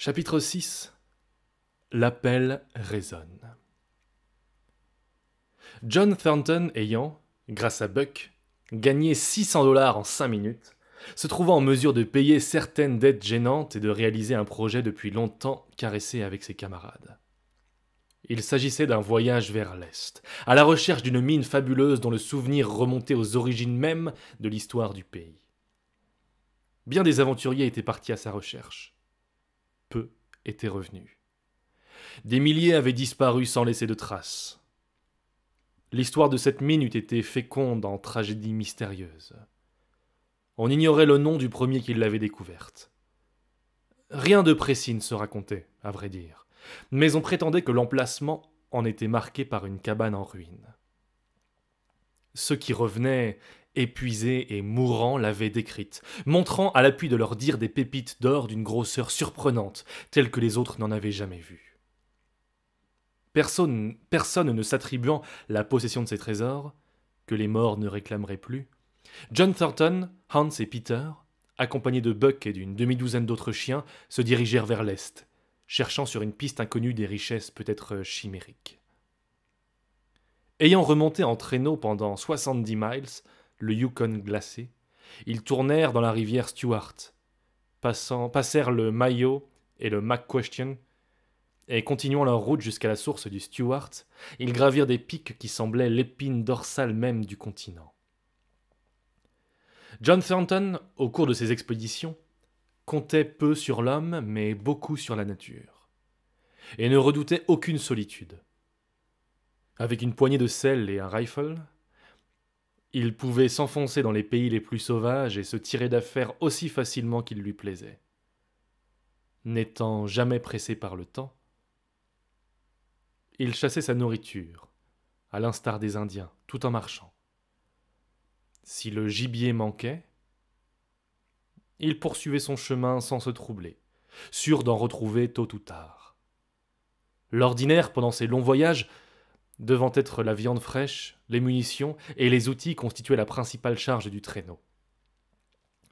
Chapitre 6. L'appel résonne. John Thornton ayant, grâce à Buck, gagné $600 en 5 minutes, se trouvant en mesure de payer certaines dettes gênantes et de réaliser un projet depuis longtemps caressé avec ses camarades. Il s'agissait d'un voyage vers l'Est, à la recherche d'une mine fabuleuse dont le souvenir remontait aux origines mêmes de l'histoire du pays. Bien des aventuriers étaient partis à sa recherche. Peu étaient revenus. Des milliers avaient disparu sans laisser de traces. L'histoire de cette mine eût été féconde en tragédies mystérieuses. On ignorait le nom du premier qui l'avait découverte. Rien de précis ne se racontait, à vrai dire, mais on prétendait que l'emplacement en était marqué par une cabane en ruine. Ceux qui revenaient, épuisés et mourants, l'avaient décrite, montrant à l'appui de leur dire des pépites d'or d'une grosseur surprenante, telles que les autres n'en avaient jamais vues. Personne ne s'attribuant la possession de ces trésors, que les morts ne réclameraient plus, John Thornton, Hans et Peter, accompagnés de Buck et d'une demi-douzaine d'autres chiens, se dirigèrent vers l'est, cherchant sur une piste inconnue des richesses peut-être chimériques. Ayant remonté en traîneau pendant 70 miles, le Yukon glacé, ils tournèrent dans la rivière Stewart, passèrent le Mayo et le McQuestion, et continuant leur route jusqu'à la source du Stewart, ils gravirent des pics qui semblaient l'épine dorsale même du continent. John Thornton, au cours de ses expéditions, comptait peu sur l'homme, mais beaucoup sur la nature, et ne redoutait aucune solitude. Avec une poignée de sel et un rifle, il pouvait s'enfoncer dans les pays les plus sauvages et se tirer d'affaire aussi facilement qu'il lui plaisait. N'étant jamais pressé par le temps, il chassait sa nourriture, à l'instar des Indiens, tout en marchant. Si le gibier manquait, il poursuivait son chemin sans se troubler, sûr d'en retrouver tôt ou tard. L'ordinaire, pendant ces longs voyages, devant être la viande fraîche, les munitions et les outils constituaient la principale charge du traîneau.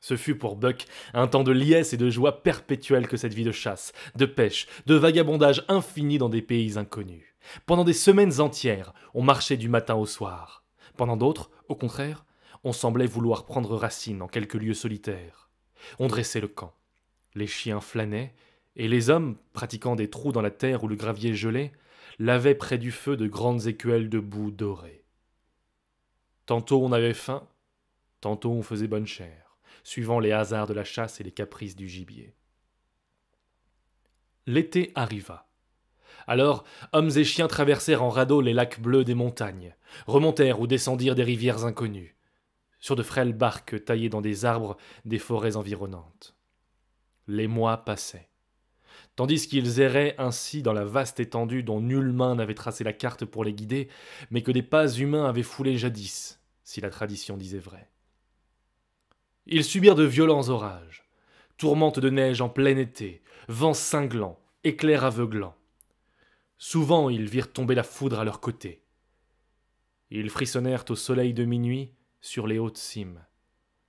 Ce fut pour Buck un temps de liesse et de joie perpétuelle que cette vie de chasse, de pêche, de vagabondage infini dans des pays inconnus. Pendant des semaines entières, on marchait du matin au soir. Pendant d'autres, au contraire, on semblait vouloir prendre racine en quelques lieux solitaires. On dressait le camp. Les chiens flânaient, et les hommes, pratiquant des trous dans la terre où le gravier gelait, lavaient près du feu de grandes écuelles de boue dorée. Tantôt on avait faim, tantôt on faisait bonne chère, suivant les hasards de la chasse et les caprices du gibier. L'été arriva. Alors, hommes et chiens traversèrent en radeau les lacs bleus des montagnes, remontèrent ou descendirent des rivières inconnues, sur de frêles barques taillées dans des arbres des forêts environnantes. Les mois passaient. Tandis qu'ils erraient ainsi dans la vaste étendue dont nulle main n'avait tracé la carte pour les guider, mais que des pas humains avaient foulé jadis, si la tradition disait vrai. Ils subirent de violents orages, tourmentes de neige en plein été, vents cinglants, éclairs aveuglants. Souvent ils virent tomber la foudre à leur côté. Ils frissonnèrent au soleil de minuit sur les hautes cimes,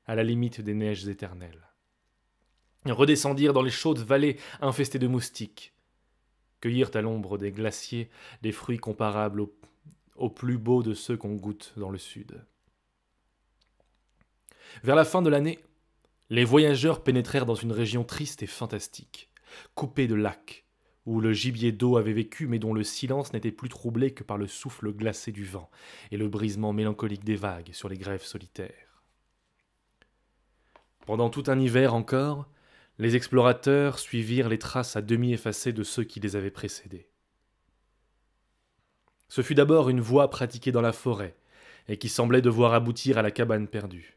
à la limite des neiges éternelles. Redescendirent dans les chaudes vallées infestées de moustiques, cueillirent à l'ombre des glaciers des fruits comparables aux plus beaux de ceux qu'on goûte dans le sud. Vers la fin de l'année, les voyageurs pénétrèrent dans une région triste et fantastique, coupée de lacs, où le gibier d'eau avait vécu mais dont le silence n'était plus troublé que par le souffle glacé du vent et le brisement mélancolique des vagues sur les grèves solitaires. Pendant tout un hiver encore, les explorateurs suivirent les traces à demi effacées de ceux qui les avaient précédés. Ce fut d'abord une voie pratiquée dans la forêt, et qui semblait devoir aboutir à la cabane perdue.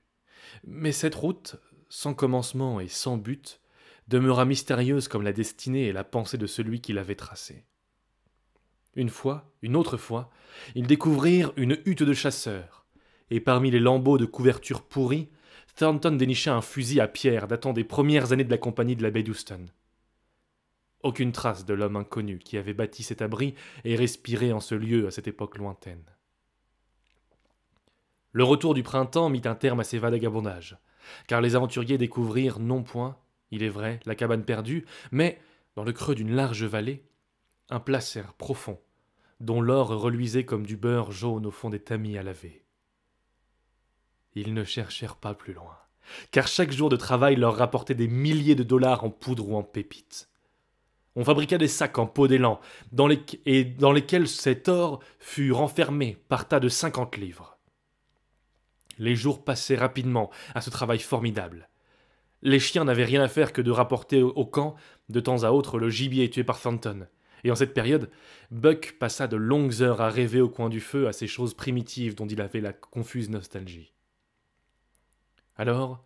Mais cette route, sans commencement et sans but, demeura mystérieuse comme la destinée et la pensée de celui qui l'avait tracée. Une autre fois, ils découvrirent une hutte de chasseurs, et parmi les lambeaux de couverture pourrie, Thornton dénicha un fusil à pierre datant des premières années de la compagnie de la baie d'Houston. Aucune trace de l'homme inconnu qui avait bâti cet abri et respiré en ce lieu à cette époque lointaine. Le retour du printemps mit un terme à ces vagabondages, car les aventuriers découvrirent non point, il est vrai, la cabane perdue, mais Dans le creux d'une large vallée, un placère profond, dont l'or reluisait comme du beurre jaune au fond des tamis à laver. Ils ne cherchèrent pas plus loin, car chaque jour de travail leur rapportait des milliers de dollars en poudre ou en pépites. On fabriqua des sacs en peau d'élan, dans lesquels cet or fut renfermé par tas de 50 livres. Les jours passaient rapidement à ce travail formidable. Les chiens n'avaient rien à faire que de rapporter au camp, de temps à autre, le gibier tué par Thornton. Et en cette période, Buck passa de longues heures à rêver au coin du feu à ces choses primitives dont il avait la confuse nostalgie. Alors,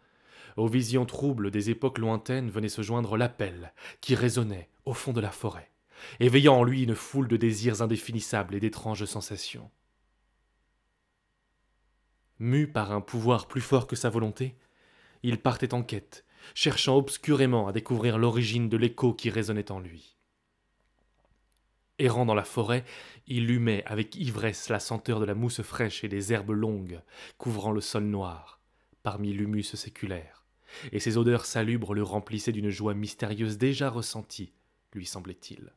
aux visions troubles des époques lointaines venait se joindre l'appel qui résonnait au fond de la forêt, éveillant en lui une foule de désirs indéfinissables et d'étranges sensations. Mu par un pouvoir plus fort que sa volonté, il partait en quête, cherchant obscurément à découvrir l'origine de l'écho qui résonnait en lui. Errant dans la forêt, il humait avec ivresse la senteur de la mousse fraîche et des herbes longues couvrant le sol noir, parmi l'humus séculaire, et ces odeurs salubres le remplissaient d'une joie mystérieuse déjà ressentie, lui semblait-il.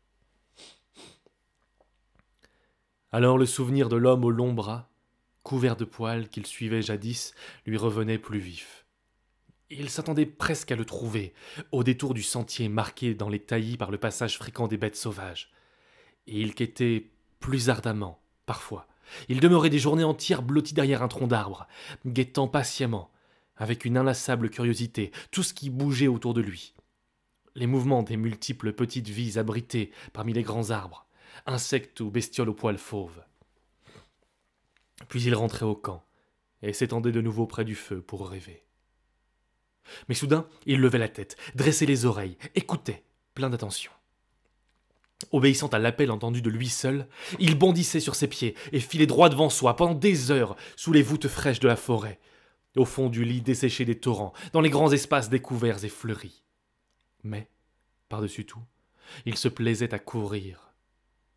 Alors le souvenir de l'homme aux longs bras, couvert de poils qu'il suivait jadis, lui revenait plus vif. Il s'attendait presque à le trouver, au détour du sentier marqué dans les taillis par le passage fréquent des bêtes sauvages. Et il quêtait plus ardemment, parfois. Il demeurait des journées entières blotti derrière un tronc d'arbre, guettant patiemment, avec une inlassable curiosité, tout ce qui bougeait autour de lui. Les mouvements des multiples petites vies abritées parmi les grands arbres, insectes ou bestioles aux poils fauves. Puis il rentrait au camp, et s'étendait de nouveau près du feu pour rêver. Mais soudain, il levait la tête, dressait les oreilles, écoutait, plein d'attention. Obéissant à l'appel entendu de lui seul, il bondissait sur ses pieds et filait droit devant soi pendant des heures sous les voûtes fraîches de la forêt, au fond du lit desséché des torrents, dans les grands espaces découverts et fleuris. Mais, par-dessus tout, il se plaisait à courir,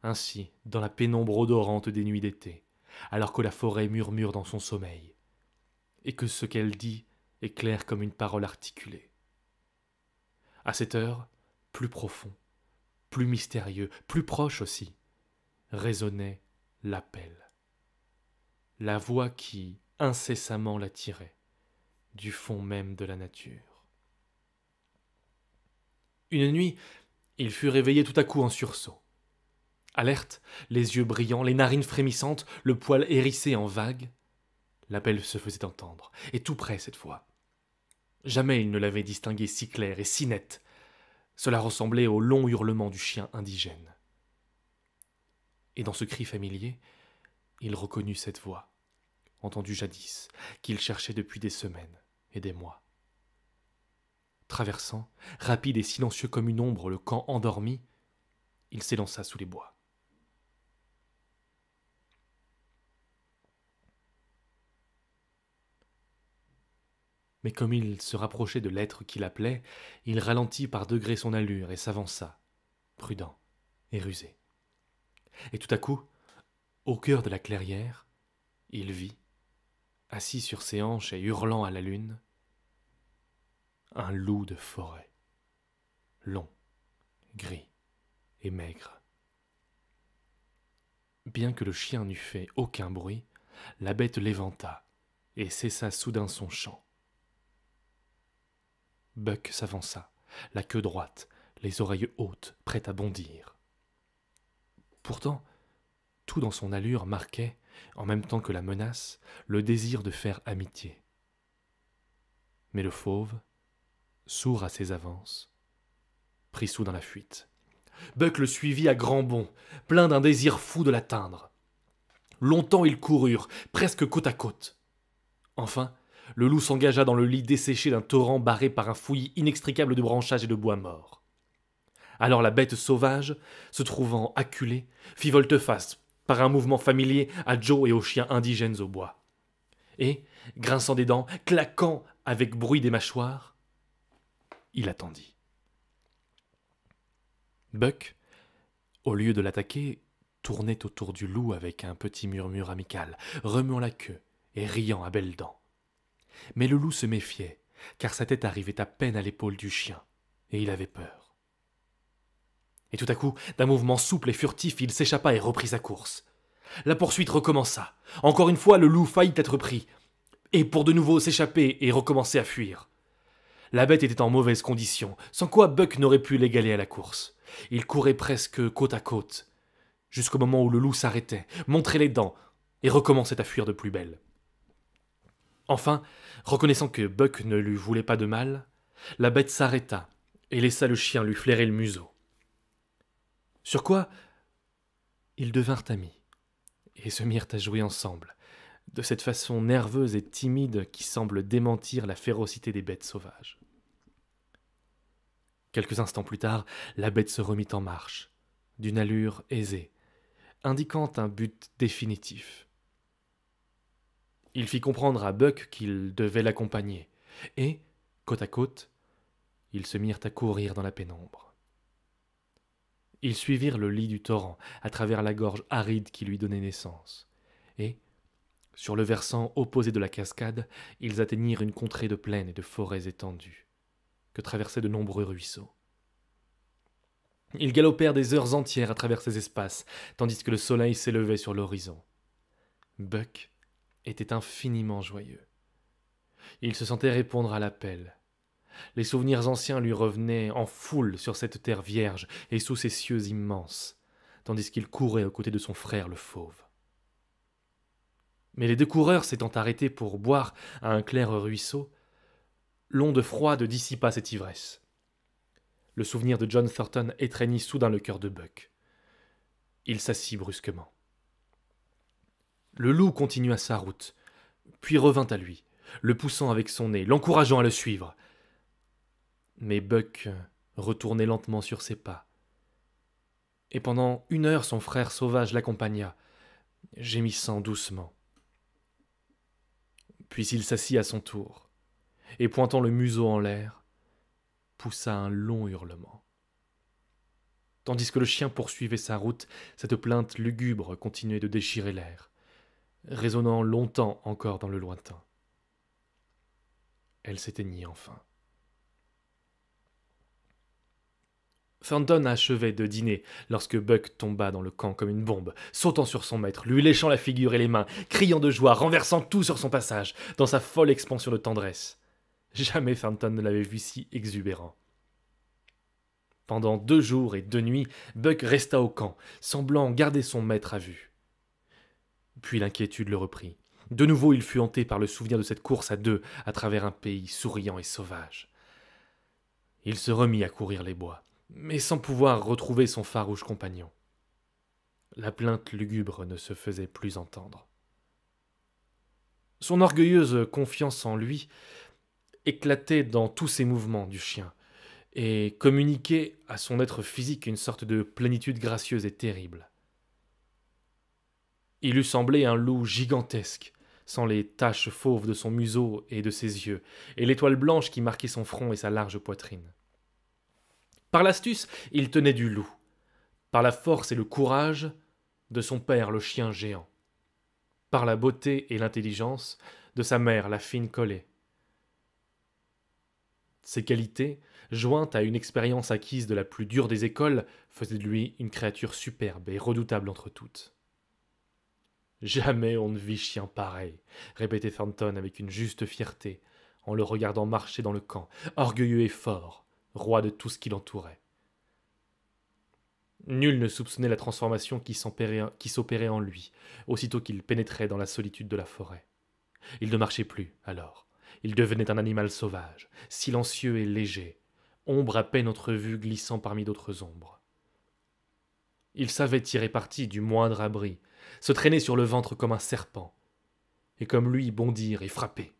ainsi, dans la pénombre odorante des nuits d'été, alors que la forêt murmure dans son sommeil, et que ce qu'elle dit est clair comme une parole articulée. À cette heure, plus profond, plus mystérieux, plus proche aussi, résonnait l'appel. La voix qui, incessamment, l'attirait, du fond même de la nature. Une nuit, il fut réveillé tout à coup en sursaut. Alerte, les yeux brillants, les narines frémissantes, le poil hérissé en vague, l'appel se faisait entendre, et tout près cette fois. Jamais il ne l'avait distingué si clair et si net. Cela ressemblait au long hurlement du chien indigène. Et dans ce cri familier, il reconnut cette voix, entendue jadis, qu'il cherchait depuis des semaines et des mois. Traversant, rapide et silencieux comme une ombre, le camp endormi, il s'élança sous les bois. Mais comme il se rapprochait de l'être qui l'appelait, il ralentit par degrés son allure et s'avança, prudent et rusé. Et tout à coup, au cœur de la clairière, il vit, assis sur ses hanches et hurlant à la lune, un loup de forêt, long, gris et maigre. Bien que le chien n'eût fait aucun bruit, la bête l'éventa et cessa soudain son chant. Buck s'avança, la queue droite, les oreilles hautes, prêt à bondir. Pourtant, tout dans son allure marquait, en même temps que la menace, le désir de faire amitié. Mais le fauve, sourd à ses avances, prit soudain la fuite. Buck le suivit à grands bonds, plein d'un désir fou de l'atteindre. Longtemps ils coururent, presque côte à côte. Enfin, le loup s'engagea dans le lit desséché d'un torrent barré par un fouillis inextricable de branchages et de bois morts. Alors la bête sauvage, se trouvant acculée, fit volte-face, par un mouvement familier, à Joe et aux chiens indigènes au bois. Et, grinçant des dents, claquant avec bruit des mâchoires, il attendit. Buck, au lieu de l'attaquer, tournait autour du loup avec un petit murmure amical, remuant la queue et riant à belles dents. Mais le loup se méfiait, car sa tête arrivait à peine à l'épaule du chien, et il avait peur. Et tout à coup, d'un mouvement souple et furtif, il s'échappa et reprit sa course. La poursuite recommença. Encore une fois, le loup faillit être pris, et pour de nouveau s'échapper et recommencer à fuir. La bête était en mauvaise condition, sans quoi Buck n'aurait pu l'égaler à la course. Il courait presque côte à côte, jusqu'au moment où le loup s'arrêtait, montrait les dents, et recommençait à fuir de plus belle. Enfin, reconnaissant que Buck ne lui voulait pas de mal, la bête s'arrêta et laissa le chien lui flairer le museau. Sur quoi, ils devinrent amis, et se mirent à jouer ensemble, de cette façon nerveuse et timide qui semble démentir la férocité des bêtes sauvages. Quelques instants plus tard, la bête se remit en marche, d'une allure aisée, indiquant un but définitif. Il fit comprendre à Buck qu'il devait l'accompagner, et, côte à côte, ils se mirent à courir dans la pénombre. Ils suivirent le lit du torrent, à travers la gorge aride qui lui donnait naissance, et, sur le versant opposé de la cascade, ils atteignirent une contrée de plaines et de forêts étendues, que traversaient de nombreux ruisseaux. Ils galopèrent des heures entières à travers ces espaces, tandis que le soleil s'élevait sur l'horizon. Buck était infiniment joyeux. Il se sentait répondre à l'appel. Les souvenirs anciens lui revenaient en foule sur cette terre vierge et sous ces cieux immenses, tandis qu'il courait aux côtés de son frère le fauve. Mais les deux coureurs s'étant arrêtés pour boire à un clair ruisseau, l'onde froide dissipa cette ivresse. Le souvenir de John Thornton étreignit soudain le cœur de Buck. Il s'assit brusquement. Le loup continua sa route, puis revint à lui, le poussant avec son nez, l'encourageant à le suivre. Mais Buck retournait lentement sur ses pas. Et pendant 1 heure, son frère sauvage l'accompagna, gémissant doucement. Puis il s'assit à son tour, et pointant le museau en l'air, poussa un long hurlement. Tandis que le chien poursuivait sa route, cette plainte lugubre continuait de déchirer l'air, résonnant longtemps encore dans le lointain. Elle s'éteignit enfin. Thornton achevait de dîner lorsque Buck tomba dans le camp comme une bombe, sautant sur son maître, lui léchant la figure et les mains, criant de joie, renversant tout sur son passage, dans sa folle expansion de tendresse. Jamais Thornton ne l'avait vu si exubérant. Pendant 2 jours et 2 nuits, Buck resta au camp, semblant garder son maître à vue. Puis l'inquiétude le reprit. De nouveau, il fut hanté par le souvenir de cette course à 2 à travers un pays souriant et sauvage. Il se remit à courir les bois, mais sans pouvoir retrouver son farouche compagnon. La plainte lugubre ne se faisait plus entendre. Son orgueilleuse confiance en lui éclatait dans tous ses mouvements du chien, et communiquait à son être physique une sorte de plénitude gracieuse et terrible. Il eût semblé un loup gigantesque, sans les taches fauves de son museau et de ses yeux, et l'étoile blanche qui marquait son front et sa large poitrine. Par l'astuce, il tenait du loup, par la force et le courage de son père le chien géant, par la beauté et l'intelligence de sa mère la fine collée. Ces qualités, jointes à une expérience acquise de la plus dure des écoles, faisaient de lui une créature superbe et redoutable entre toutes. Jamais on ne vit chien pareil, répétait Thornton avec une juste fierté, en le regardant marcher dans le camp, orgueilleux et fort, roi de tout ce qui l'entourait. Nul ne soupçonnait la transformation qui s'opérait en lui, aussitôt qu'il pénétrait dans la solitude de la forêt. Il ne marchait plus, alors. Il devenait un animal sauvage, silencieux et léger, ombre à peine entrevue glissant parmi d'autres ombres. Il savait tirer parti du moindre abri, se traîner sur le ventre comme un serpent, et comme lui bondir et frapper.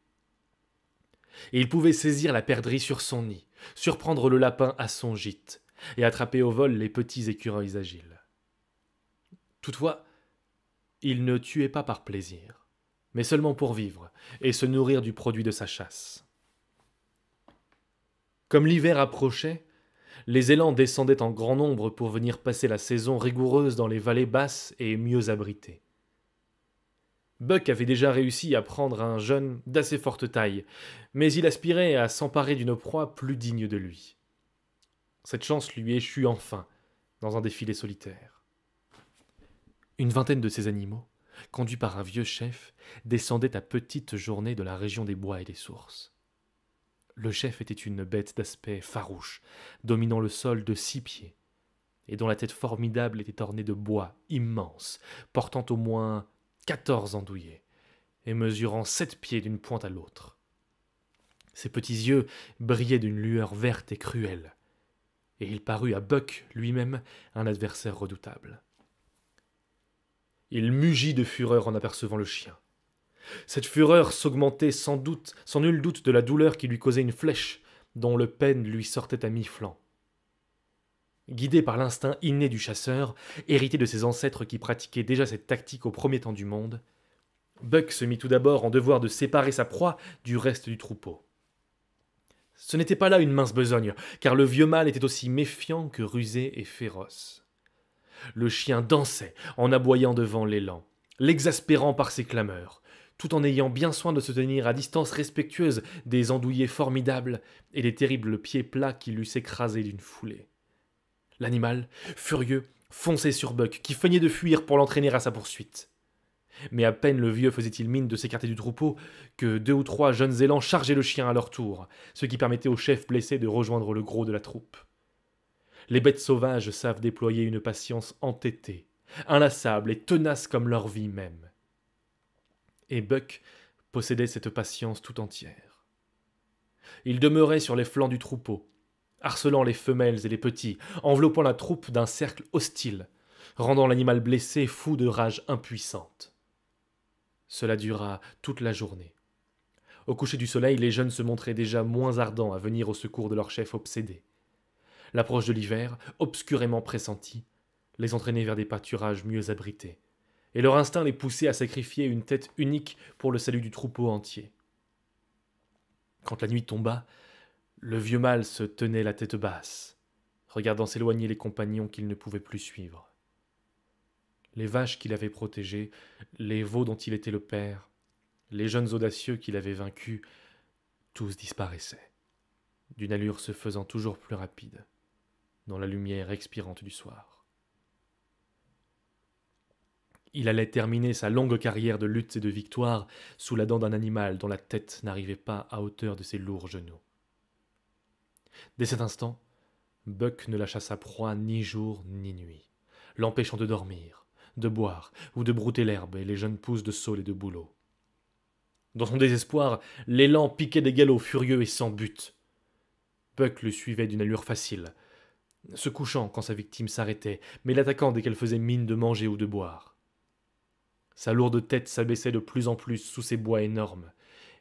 Et il pouvait saisir la perdrix sur son nid, surprendre le lapin à son gîte, et attraper au vol les petits écureuils agiles. Toutefois, il ne tuait pas par plaisir, mais seulement pour vivre et se nourrir du produit de sa chasse. Comme l'hiver approchait, les élans descendaient en grand nombre pour venir passer la saison rigoureuse dans les vallées basses et mieux abritées. Buck avait déjà réussi à prendre un jeune d'assez forte taille, mais il aspirait à s'emparer d'une proie plus digne de lui. Cette chance lui échut enfin, dans un défilé solitaire. Une vingtaine de ces animaux, conduits par un vieux chef, descendaient à petite journée de la région des bois et des sources. Le chef était une bête d'aspect farouche, dominant le sol de 6 pieds, et dont la tête formidable était ornée de bois immenses, portant au moins 14 andouillets, et mesurant 7 pieds d'une pointe à l'autre. Ses petits yeux brillaient d'une lueur verte et cruelle, et il parut à Buck lui-même un adversaire redoutable. Il mugit de fureur en apercevant le chien. Cette fureur s'augmentait sans nul doute de la douleur qui lui causait une flèche, dont le pêne lui sortait à mi-flanc. Guidé par l'instinct inné du chasseur, hérité de ses ancêtres qui pratiquaient déjà cette tactique au premier temps du monde, Buck se mit tout d'abord en devoir de séparer sa proie du reste du troupeau. Ce n'était pas là une mince besogne, car le vieux mâle était aussi méfiant que rusé et féroce. Le chien dansait en aboyant devant l'élan, l'exaspérant par ses clameurs, tout en ayant bien soin de se tenir à distance respectueuse des andouillets formidables et des terribles pieds plats qui l'eussent écrasé d'une foulée. L'animal, furieux, fonçait sur Buck, qui feignait de fuir pour l'entraîner à sa poursuite. Mais à peine le vieux faisait-il mine de s'écarter du troupeau que 2 ou 3 jeunes élans chargeaient le chien à leur tour, ce qui permettait au chef blessé de rejoindre le gros de la troupe. Les bêtes sauvages savent déployer une patience entêtée, inlassable et tenace comme leur vie même. Et Buck possédait cette patience tout entière. Il demeurait sur les flancs du troupeau, harcelant les femelles et les petits, enveloppant la troupe d'un cercle hostile, rendant l'animal blessé fou de rage impuissante. Cela dura toute la journée. Au coucher du soleil, les jeunes se montraient déjà moins ardents à venir au secours de leur chef obsédé. L'approche de l'hiver, obscurément pressentie, les entraînait vers des pâturages mieux abrités, et leur instinct les poussait à sacrifier une tête unique pour le salut du troupeau entier. Quand la nuit tomba, le vieux mâle se tenait la tête basse, regardant s'éloigner les compagnons qu'il ne pouvait plus suivre. Les vaches qu'il avait protégées, les veaux dont il était le père, les jeunes audacieux qu'il avait vaincus, tous disparaissaient, d'une allure se faisant toujours plus rapide, dans la lumière expirante du soir. Il allait terminer sa longue carrière de luttes et de victoires sous la dent d'un animal dont la tête n'arrivait pas à hauteur de ses lourds genoux. Dès cet instant, Buck ne lâcha sa proie ni jour ni nuit, l'empêchant de dormir, de boire ou de brouter l'herbe et les jeunes pousses de saule et de bouleau. Dans son désespoir, l'élan piquait des galops furieux et sans but. Buck le suivait d'une allure facile, se couchant quand sa victime s'arrêtait, mais l'attaquant dès qu'elle faisait mine de manger ou de boire. Sa lourde tête s'abaissait de plus en plus sous ses bois énormes,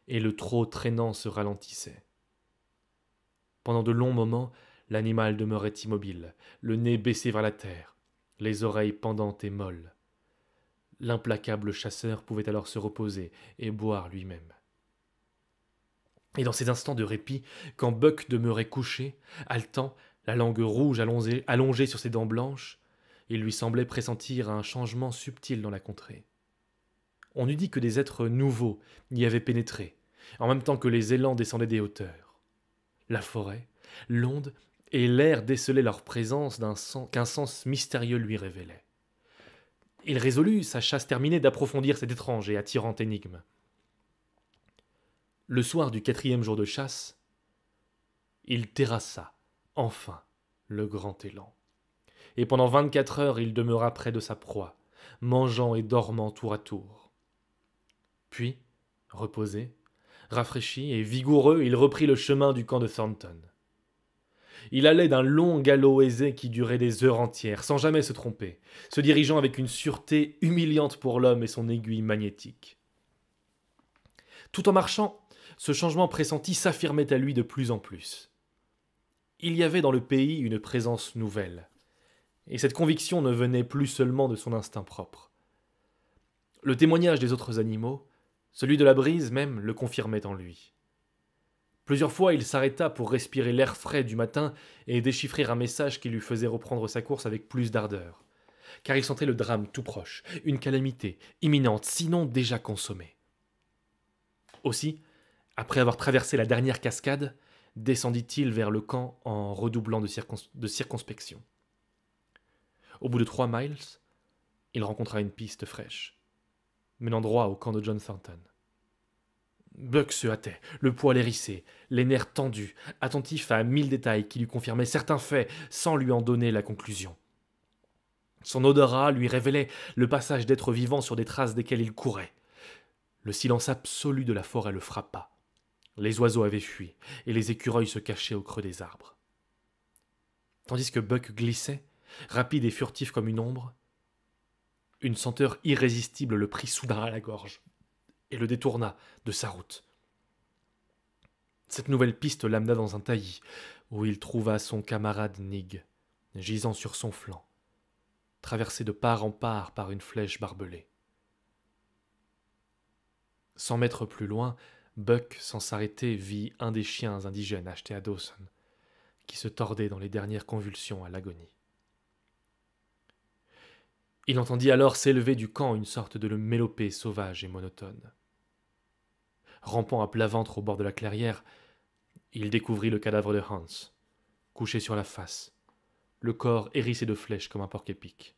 et le trot traînant se ralentissait. Pendant de longs moments, l'animal demeurait immobile, le nez baissé vers la terre, les oreilles pendantes et molles. L'implacable chasseur pouvait alors se reposer et boire lui-même. Et dans ces instants de répit, quand Buck demeurait couché, haletant, la langue rouge allongée sur ses dents blanches, il lui semblait pressentir un changement subtil dans la contrée. On eût dit que des êtres nouveaux y avaient pénétré, en même temps que les élans descendaient des hauteurs. La forêt, l'onde et l'air décelaient leur présence qu'un sens mystérieux lui révélait. Il résolut, sa chasse terminée, d'approfondir cette étrange et attirante énigme. Le soir du 4e jour de chasse, il terrassa, enfin, le grand élan. Et pendant 24 heures, il demeura près de sa proie, mangeant et dormant tour à tour. Puis, reposé, rafraîchi et vigoureux, il reprit le chemin du camp de Thornton. Il allait d'un long galop aisé qui durait des heures entières, sans jamais se tromper, se dirigeant avec une sûreté humiliante pour l'homme et son aiguille magnétique. Tout en marchant, ce changement pressenti s'affirmait à lui de plus en plus. Il y avait dans le pays une présence nouvelle, et cette conviction ne venait plus seulement de son instinct propre. Le témoignage des autres animaux, celui de la brise même, le confirmait en lui. Plusieurs fois, il s'arrêta pour respirer l'air frais du matin et déchiffrer un message qui lui faisait reprendre sa course avec plus d'ardeur, car il sentait le drame tout proche, une calamité imminente, sinon déjà consommée. Aussi, après avoir traversé la dernière cascade, descendit-il vers le camp en redoublant de circonspection. Au bout de 3 miles, il rencontra une piste fraîche, menant droit au camp de John Thornton. Buck se hâtait, le poil hérissé, les nerfs tendus, attentif à 1000 détails qui lui confirmaient certains faits sans lui en donner la conclusion. Son odorat lui révélait le passage d'êtres vivants sur des traces desquelles il courait. Le silence absolu de la forêt le frappa. Les oiseaux avaient fui, et les écureuils se cachaient au creux des arbres. Tandis que Buck glissait, rapide et furtif comme une ombre, une senteur irrésistible le prit soudain à la gorge et le détourna de sa route. Cette nouvelle piste l'amena dans un taillis, où il trouva son camarade Nig, gisant sur son flanc, traversé de part en part par une flèche barbelée. 100 mètres plus loin, Buck, sans s'arrêter, vit un des chiens indigènes achetés à Dawson, qui se tordait dans les dernières convulsions à l'agonie. Il entendit alors s'élever du camp une sorte de mélopée sauvage et monotone. Rampant à plat ventre au bord de la clairière, il découvrit le cadavre de Hans, couché sur la face, le corps hérissé de flèches comme un porc-épic.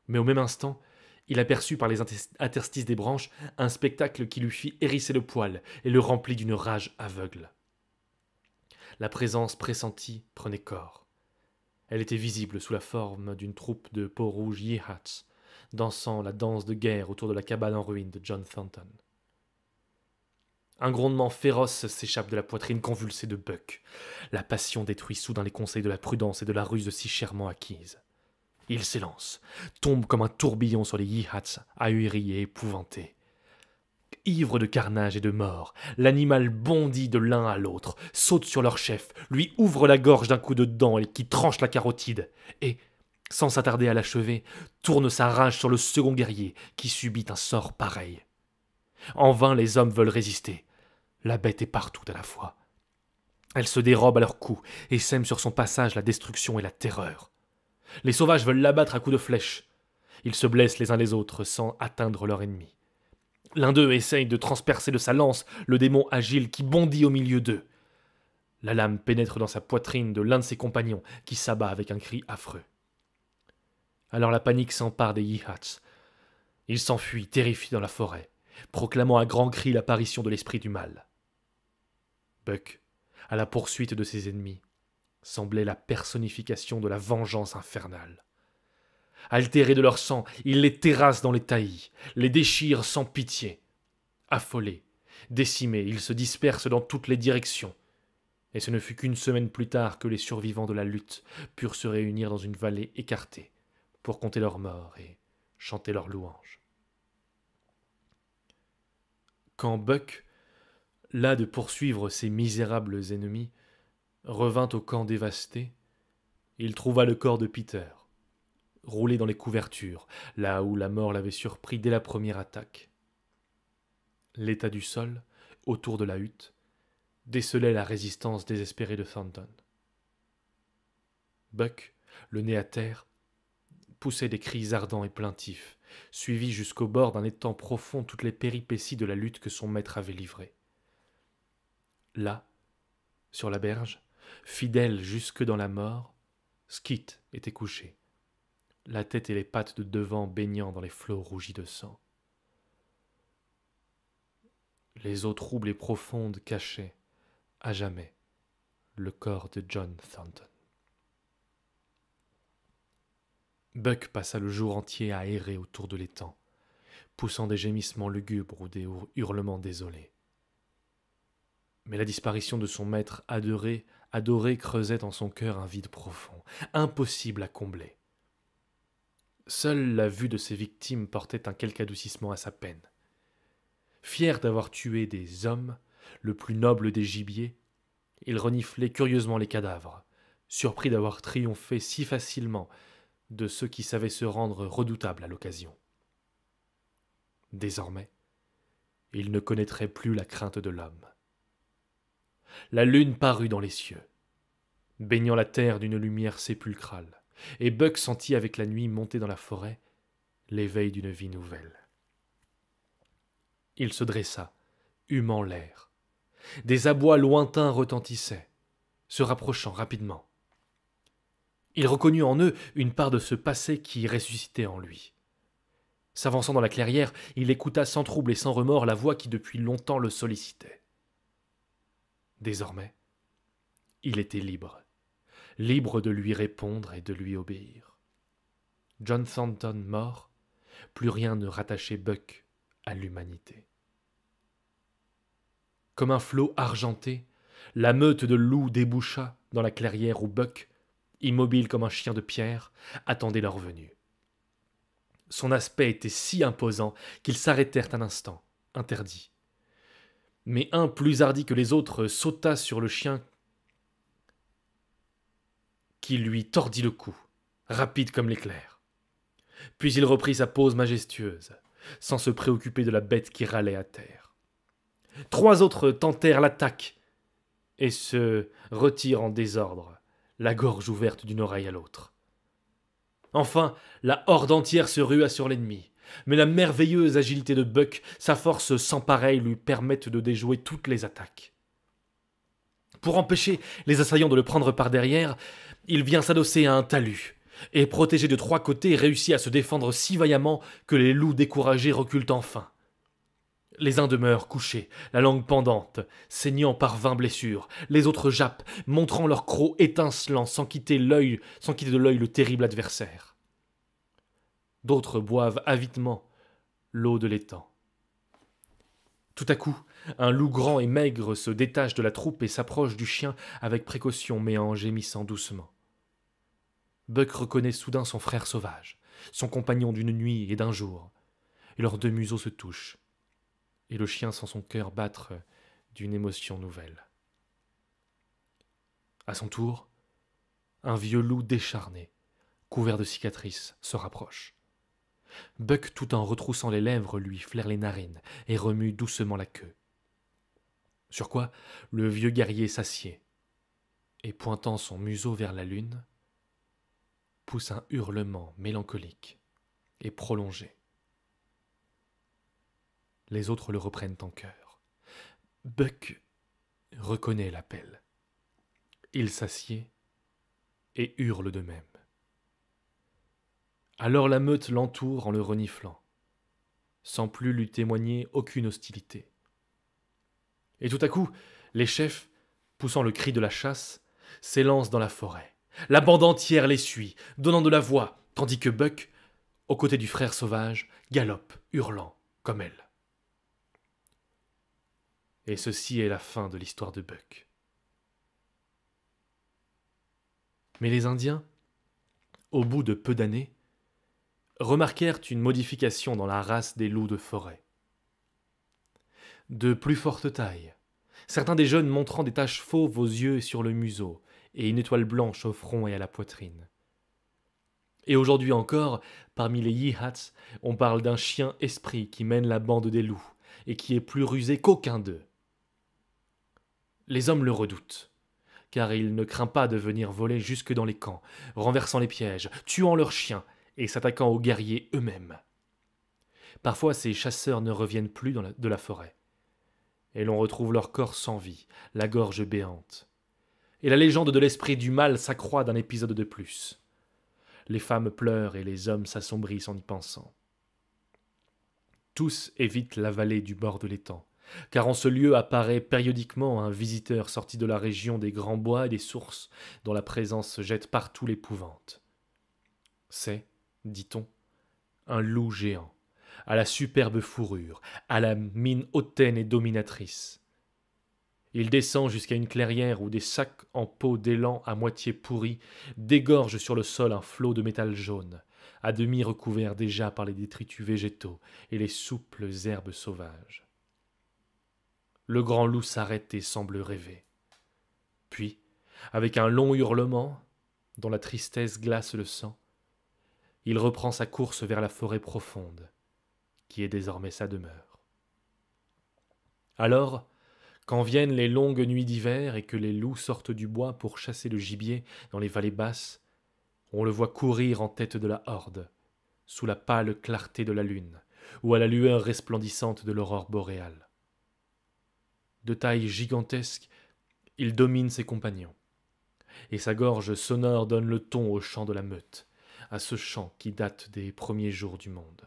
Mais au même instant, il aperçut par les interstices des branches un spectacle qui lui fit hérisser le poil et le remplit d'une rage aveugle. La présence pressentie prenait corps. Elle était visible sous la forme d'une troupe de peaux-rouges Yihats, dansant la danse de guerre autour de la cabane en ruine de John Thornton. Un grondement féroce s'échappe de la poitrine convulsée de Buck. La passion détruit soudain les conseils de la prudence et de la ruse si chèrement acquises. Il s'élance, tombe comme un tourbillon sur les Yihats, ahuris et épouvantés. Ivre de carnage et de mort, l'animal bondit de l'un à l'autre, saute sur leur chef, lui ouvre la gorge d'un coup de dent qui tranche la carotide, et, sans s'attarder à l'achever, tourne sa rage sur le second guerrier qui subit un sort pareil. En vain les hommes veulent résister. La bête est partout à la fois. Elle se dérobe à leurs coups et sème sur son passage la destruction et la terreur. Les sauvages veulent l'abattre à coups de flèche. Ils se blessent les uns les autres sans atteindre leur ennemi. L'un d'eux essaye de transpercer de sa lance le démon agile qui bondit au milieu d'eux. La lame pénètre dans sa poitrine de l'un de ses compagnons qui s'abat avec un cri affreux. Alors la panique s'empare des Yihats. Ils s'enfuient, terrifiés dans la forêt, proclamant à grands cris l'apparition de l'esprit du mal. Buck, à la poursuite de ses ennemis, semblait la personnification de la vengeance infernale. Altérés de leur sang, il les terrasse dans les taillis, les déchire sans pitié. Affolés, décimés, ils se dispersent dans toutes les directions. Et ce ne fut qu'une semaine plus tard que les survivants de la lutte purent se réunir dans une vallée écartée pour compter leurs morts et chanter leurs louanges. Quand Buck, las de poursuivre ses misérables ennemis, revint au camp dévasté, il trouva le corps de Peter, roulé dans les couvertures, là où la mort l'avait surpris dès la première attaque. L'état du sol, autour de la hutte, décelait la résistance désespérée de Thornton. Buck, le nez à terre, poussait des cris ardents et plaintifs, suivit jusqu'au bord d'un étang profond toutes les péripéties de la lutte que son maître avait livrée. Là, sur la berge, fidèle jusque dans la mort, Skeet était couché, la tête et les pattes de devant baignant dans les flots rougis de sang. Les eaux troubles et profondes cachaient, à jamais, le corps de John Thornton. Buck passa le jour entier à errer autour de l'étang, poussant des gémissements lugubres ou des hurlements désolés. Mais la disparition de son maître adoré creusait en son cœur un vide profond, impossible à combler. Seule la vue de ses victimes portait un quelque adoucissement à sa peine. Fier d'avoir tué des hommes, le plus noble des gibiers, il reniflait curieusement les cadavres, surpris d'avoir triomphé si facilement de ceux qui savaient se rendre redoutables à l'occasion. Désormais, il ne connaîtrait plus la crainte de l'homme. La lune parut dans les cieux, baignant la terre d'une lumière sépulcrale, et Buck sentit avec la nuit montée dans la forêt l'éveil d'une vie nouvelle. Il se dressa, humant l'air. Des abois lointains retentissaient, se rapprochant rapidement. Il reconnut en eux une part de ce passé qui ressuscitait en lui. S'avançant dans la clairière, il écouta sans trouble et sans remords la voix qui depuis longtemps le sollicitait. Désormais, il était libre, libre de lui répondre et de lui obéir. John Thornton mort, plus rien ne rattachait Buck à l'humanité. Comme un flot argenté, la meute de loups déboucha dans la clairière où Buck, immobile comme un chien de pierre, attendait leur venue. Son aspect était si imposant qu'ils s'arrêtèrent un instant, interdits. Mais un, plus hardi que les autres, sauta sur le chien qui lui tordit le cou, rapide comme l'éclair. Puis il reprit sa pose majestueuse, sans se préoccuper de la bête qui râlait à terre. 3 autres tentèrent l'attaque et se retirent en désordre, la gorge ouverte d'une oreille à l'autre. Enfin, la horde entière se rua sur l'ennemi, mais la merveilleuse agilité de Buck, sa force sans pareille lui permettent de déjouer toutes les attaques. Pour empêcher les assaillants de le prendre par derrière, il vient s'adosser à un talus, et protégé de 3 côtés, réussit à se défendre si vaillamment que les loups découragés reculent enfin. Les uns demeurent couchés, la langue pendante, saignant par 20 blessures. Les autres jappent, montrant leurs crocs étincelants sans quitter de l'œil le terrible adversaire. D'autres boivent avidement l'eau de l'étang. Tout à coup, un loup grand et maigre se détache de la troupe et s'approche du chien avec précaution mais en gémissant doucement. Buck reconnaît soudain son frère sauvage, son compagnon d'une nuit et d'un jour. Et leurs 2 museaux se touchent. Et le chien sent son cœur battre d'une émotion nouvelle. À son tour, un vieux loup décharné, couvert de cicatrices, se rapproche. Buck, tout en retroussant les lèvres, lui flaire les narines et remue doucement la queue. Sur quoi, le vieux guerrier s'assied et, pointant son museau vers la lune, pousse un hurlement mélancolique et prolongé. Les autres le reprennent en chœur. Buck reconnaît l'appel. Il s'assied et hurle de même. Alors la meute l'entoure en le reniflant, sans plus lui témoigner aucune hostilité. Et tout à coup, les chefs, poussant le cri de la chasse, s'élancent dans la forêt. La bande entière les suit, donnant de la voix, tandis que Buck, aux côtés du frère sauvage, galope, hurlant, comme elle. Et ceci est la fin de l'histoire de Buck. Mais les Indiens, au bout de peu d'années, remarquèrent une modification dans la race des loups de forêt. De plus forte taille, certains des jeunes montrant des taches fauves aux yeux et sur le museau, et une étoile blanche au front et à la poitrine. Et aujourd'hui encore, parmi les Yihats, on parle d'un chien esprit qui mène la bande des loups, et qui est plus rusé qu'aucun d'eux. Les hommes le redoutent, car il ne craint pas de venir voler jusque dans les camps, renversant les pièges, tuant leurs chiens et s'attaquant aux guerriers eux-mêmes. Parfois, ces chasseurs ne reviennent plus de la forêt, et l'on retrouve leur corps sans vie, la gorge béante. Et la légende de l'esprit du mal s'accroît d'un épisode de plus. Les femmes pleurent et les hommes s'assombrissent en y pensant. Tous évitent la vallée du bord de l'étang, car en ce lieu apparaît périodiquement un visiteur sorti de la région des grands bois et des sources, dont la présence jette partout l'épouvante. C'est, dit-on, un loup géant, à la superbe fourrure, à la mine hautaine et dominatrice. Il descend jusqu'à une clairière où des sacs en peau d'élan à moitié pourris dégorgent sur le sol un flot de métal jaune, à demi recouvert déjà par les détritus végétaux et les souples herbes sauvages. Le grand loup s'arrête et semble rêver. Puis, avec un long hurlement, dont la tristesse glace le sang, il reprend sa course vers la forêt profonde, qui est désormais sa demeure. Alors, quand viennent les longues nuits d'hiver et que les loups sortent du bois pour chasser le gibier dans les vallées basses, on le voit courir en tête de la horde, sous la pâle clarté de la lune, ou à la lueur resplendissante de l'aurore boréale. De taille gigantesque, il domine ses compagnons. et sa gorge sonore donne le ton au chant de la meute, à ce chant qui date des premiers jours du monde.